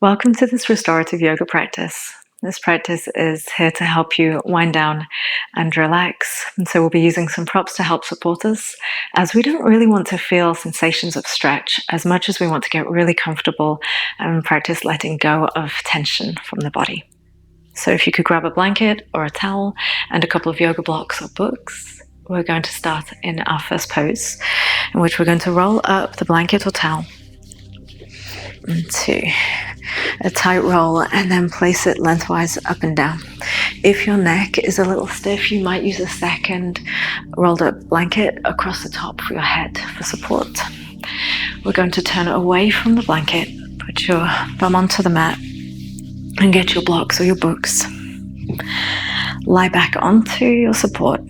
Welcome to this restorative yoga practice. This practice is here to help you wind down and relax. And so we'll be using some props to help support us, as we don't really want to feel sensations of stretch as much as we want to get really comfortable and practice letting go of tension from the body. So if you could grab a blanket or a towel and a couple of yoga blocks or books, we're going to start in our first pose, in which we're going to roll up the blanket or towel into a tight roll and then place it lengthwise up and down. If your neck is a little stiff, you might use a second rolled up blanket across the top for your head for support. We're going to turn away from the blanket, put your bum onto the mat and get your blocks or your books. Lie back onto your support.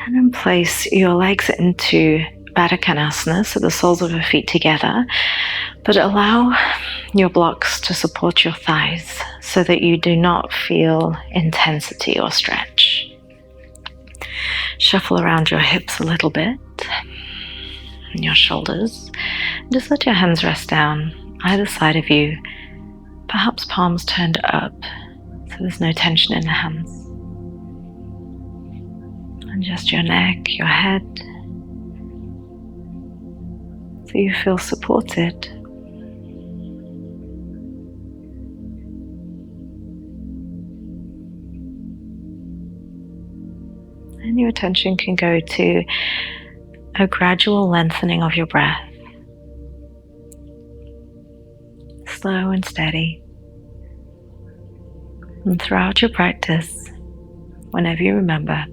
And then place your legs into Baddha Konasana, so the soles of your feet together, but allow your blocks to support your thighs so that you do not feel intensity or stretch. Shuffle around your hips a little bit and your shoulders. Just let your hands rest down either side of you, perhaps palms turned up so there's no tension in the hands. And just your neck, your head, so you feel supported. And your attention can go to a gradual lengthening of your breath. Slow and steady. And throughout your practice, whenever you remember,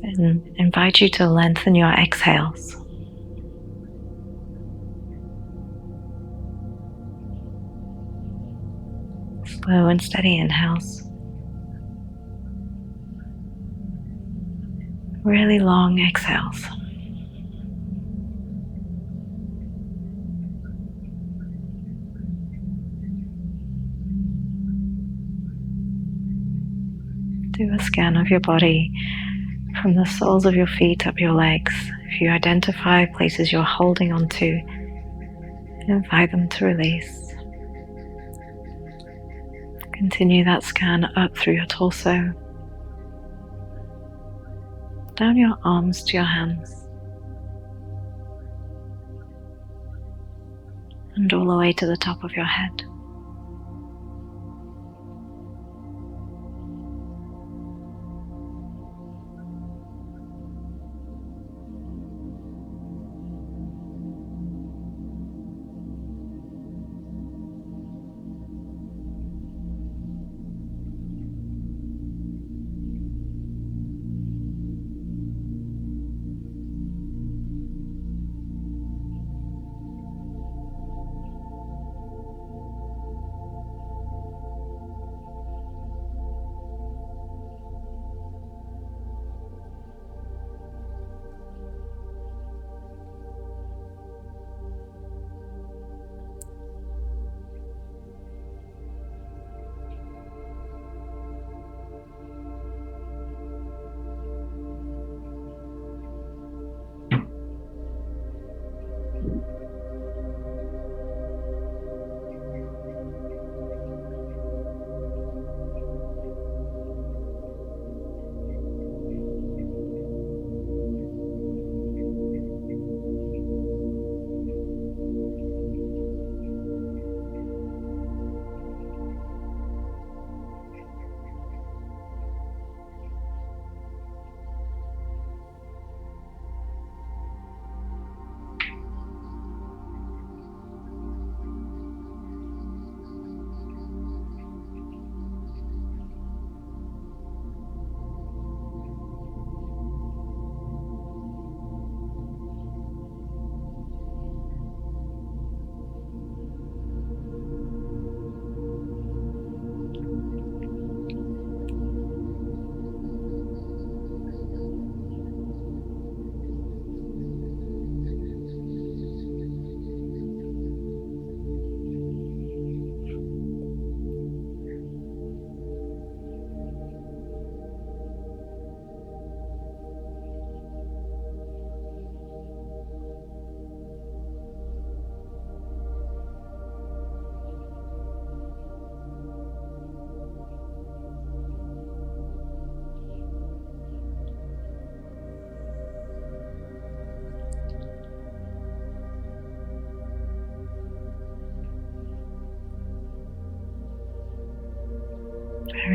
I invite you to lengthen your exhales. Slow and steady inhales. Really long exhales. Do a scan of your body from the soles of your feet up your legs. If you identify places you're holding onto, invite them to release. Continue that scan up through your torso, down your arms to your hands, and all the way to the top of your head.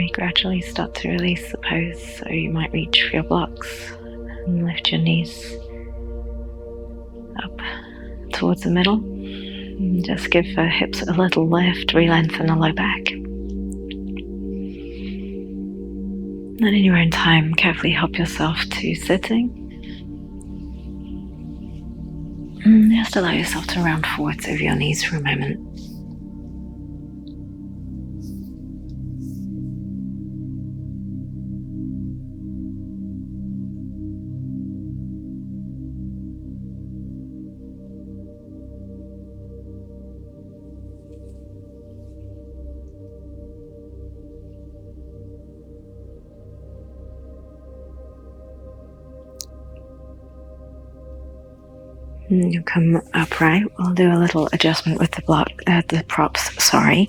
we gradually start to release the pose. So you might reach for your blocks and lift your knees up towards the middle. And just give the hips a little lift, re-lengthen the low back. And in your own time, carefully help yourself to sitting. And just allow yourself to round forwards over your knees for a moment. And you'll come upright. We'll do a little adjustment with the props, sorry.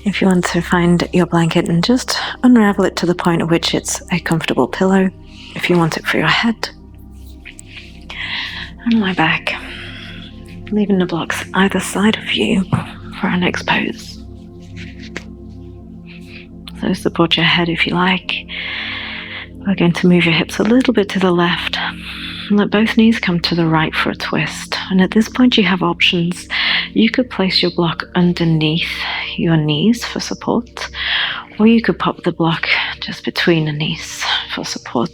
If you want to find your blanket and just unravel it to the point at which it's a comfortable pillow. If you want it for your head. And lie back, leaving the blocks either side of you for our next pose. So support your head if you like. We're going to move your hips a little bit to the left. Let both knees come to the right for a twist. And at this point you have options. You could place your block underneath your knees for support, or you could pop the block just between the knees for support.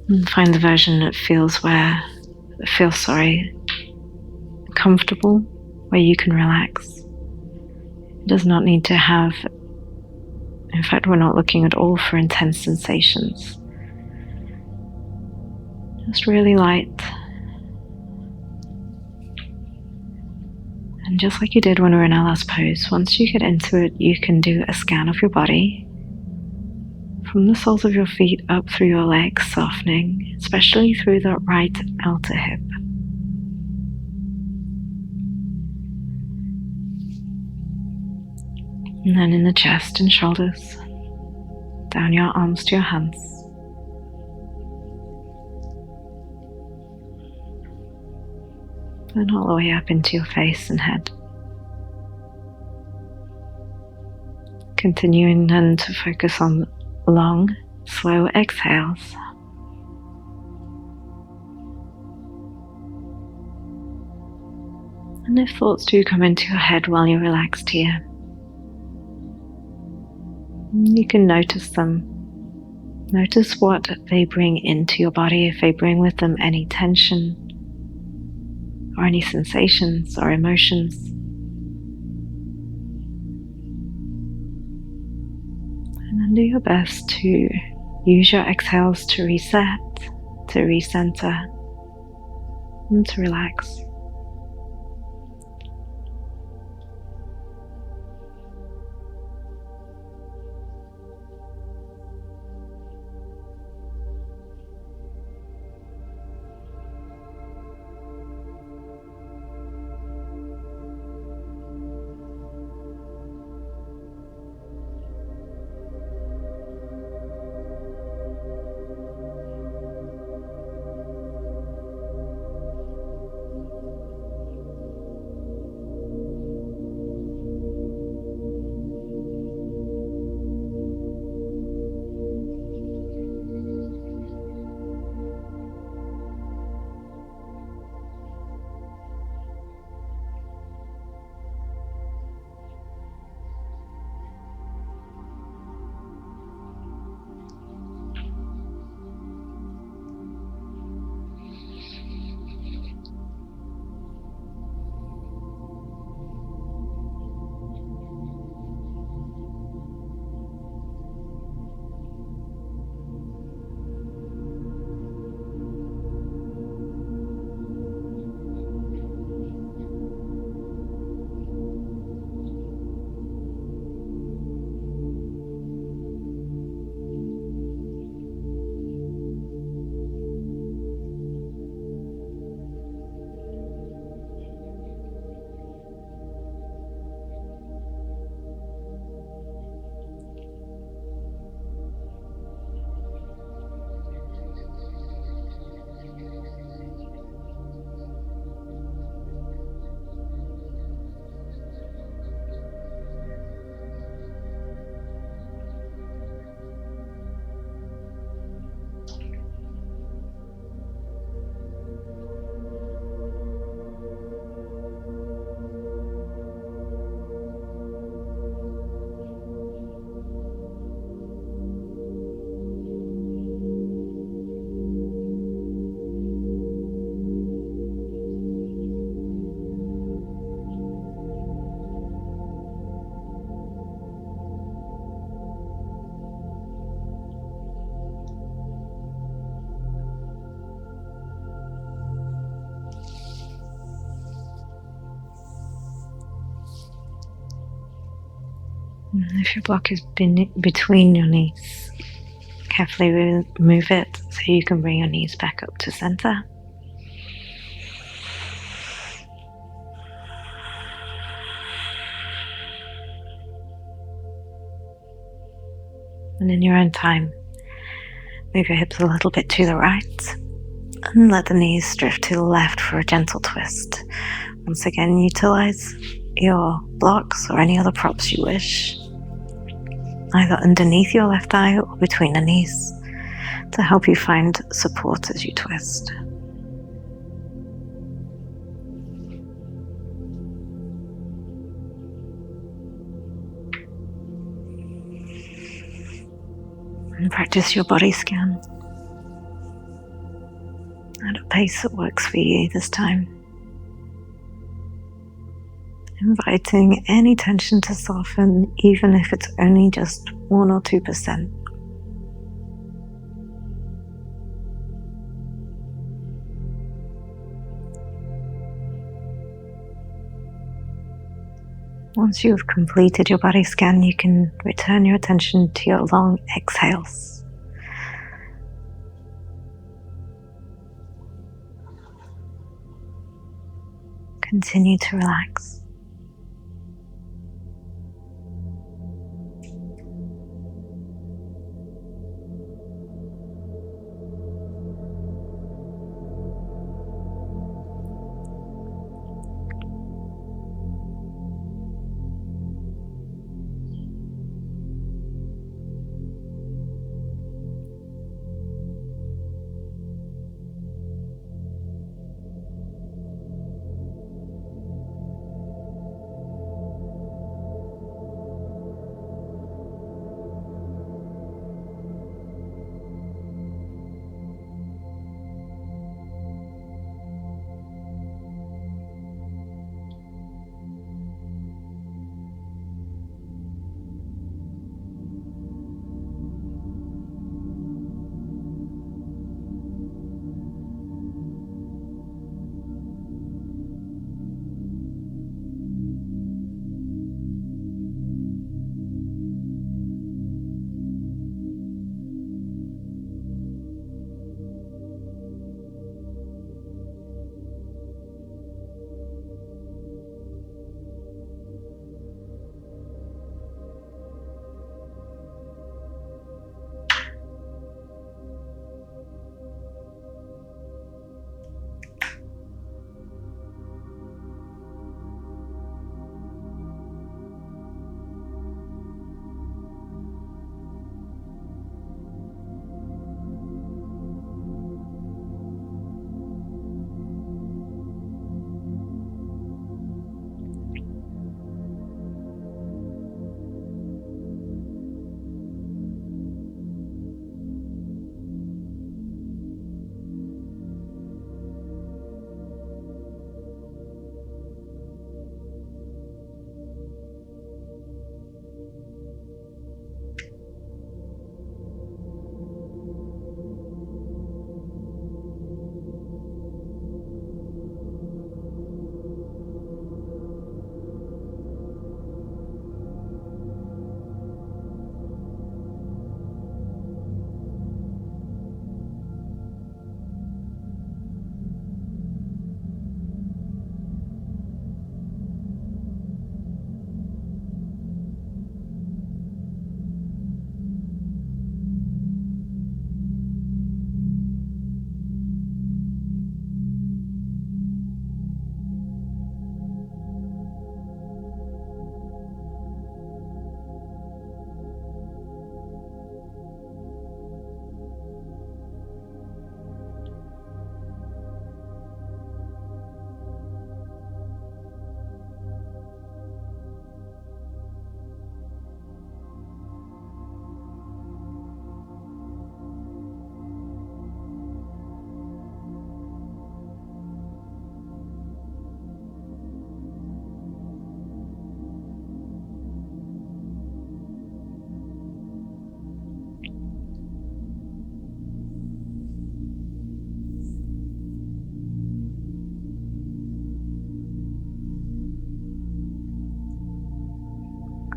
And find the version that feels comfortable, where you can relax. It does not need to have, in fact, we're not looking at all for intense sensations. Just really light. And just like you did when we were in our last pose, once you get into it, you can do a scan of your body from the soles of your feet up through your legs, softening, especially through the right outer hip. And then in the chest and shoulders, down your arms to your hands. And all the way up into your face and head. Continuing then to focus on long, slow exhales. And if thoughts do come into your head while you're relaxed here, you can notice them. Notice what they bring into your body, if they bring with them any tension or any sensations or emotions. And then do your best to use your exhales to reset, to recenter, and to relax. If your block is between your knees, carefully remove it so you can bring your knees back up to center. And in your own time, move your hips a little bit to the right and let the knees drift to the left for a gentle twist. Once again, utilize your blocks or any other props you wish, either underneath your left eye or between the knees, to help you find support as you twist. And practice your body scan at a pace that works for you this time. Inviting any tension to soften, even if it's only just 1 or 2%. Once you've completed your body scan, you can return your attention to your long exhales. Continue to relax.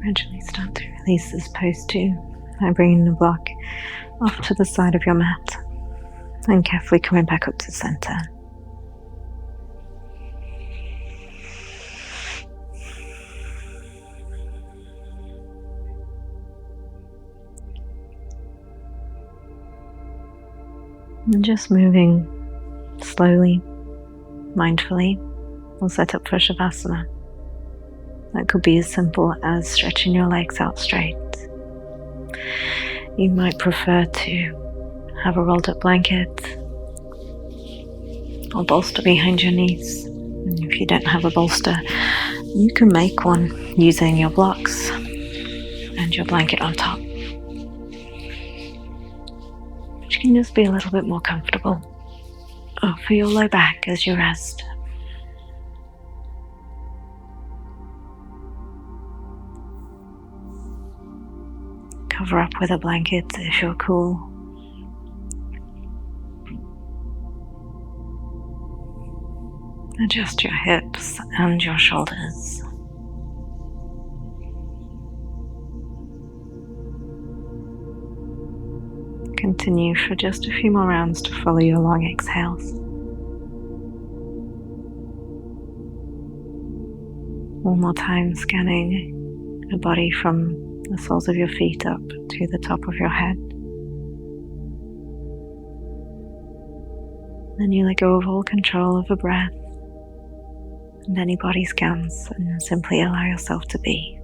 Gradually start to release this pose too by bringing the block off to the side of your mat and carefully coming back up to center. And just moving slowly, mindfully, we'll set up for Shavasana. That could be as simple as stretching your legs out straight. You might prefer to have a rolled up blanket or bolster behind your knees. And if you don't have a bolster, you can make one using your blocks and your blanket on top. Which can just be a little bit more comfortable for your low back as you rest. Cover up with a blanket if you're cool. Adjust your hips and your shoulders. Continue for just a few more rounds to follow your long exhales. One more time, scanning your body from the soles of your feet up to the top of your head. Then you let go of all control of the breath and any body scans and simply allow yourself to be.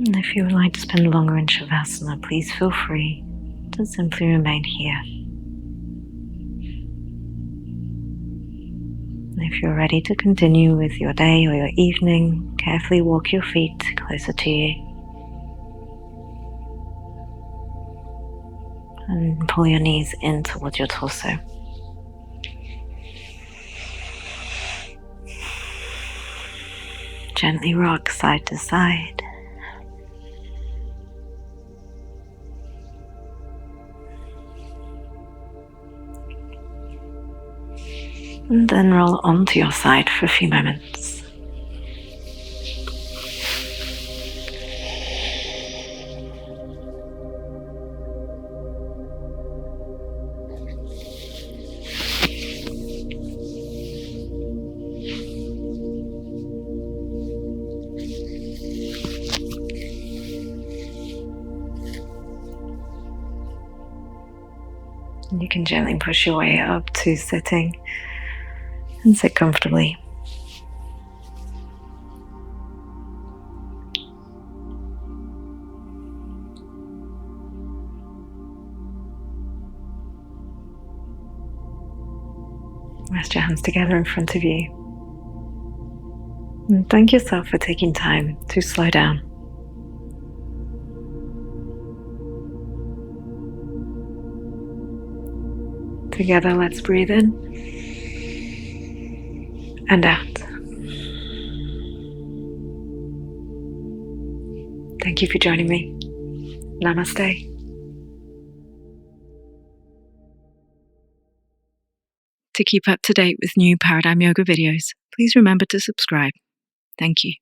And if you would like to spend longer in Shavasana, please feel free to simply remain here. And if you're ready to continue with your day or your evening, carefully walk your feet closer to you and pull your knees in towards your torso. Gently rock side to side. And then roll onto your side for a few moments. And you can gently push your way up to sitting and sit comfortably. Rest your hands together in front of you. And thank yourself for taking time to slow down. Together, let's breathe in and out. Thank you for joining me. Namaste. To keep up to date with new Paradigm Yoga videos, please remember to subscribe. Thank you.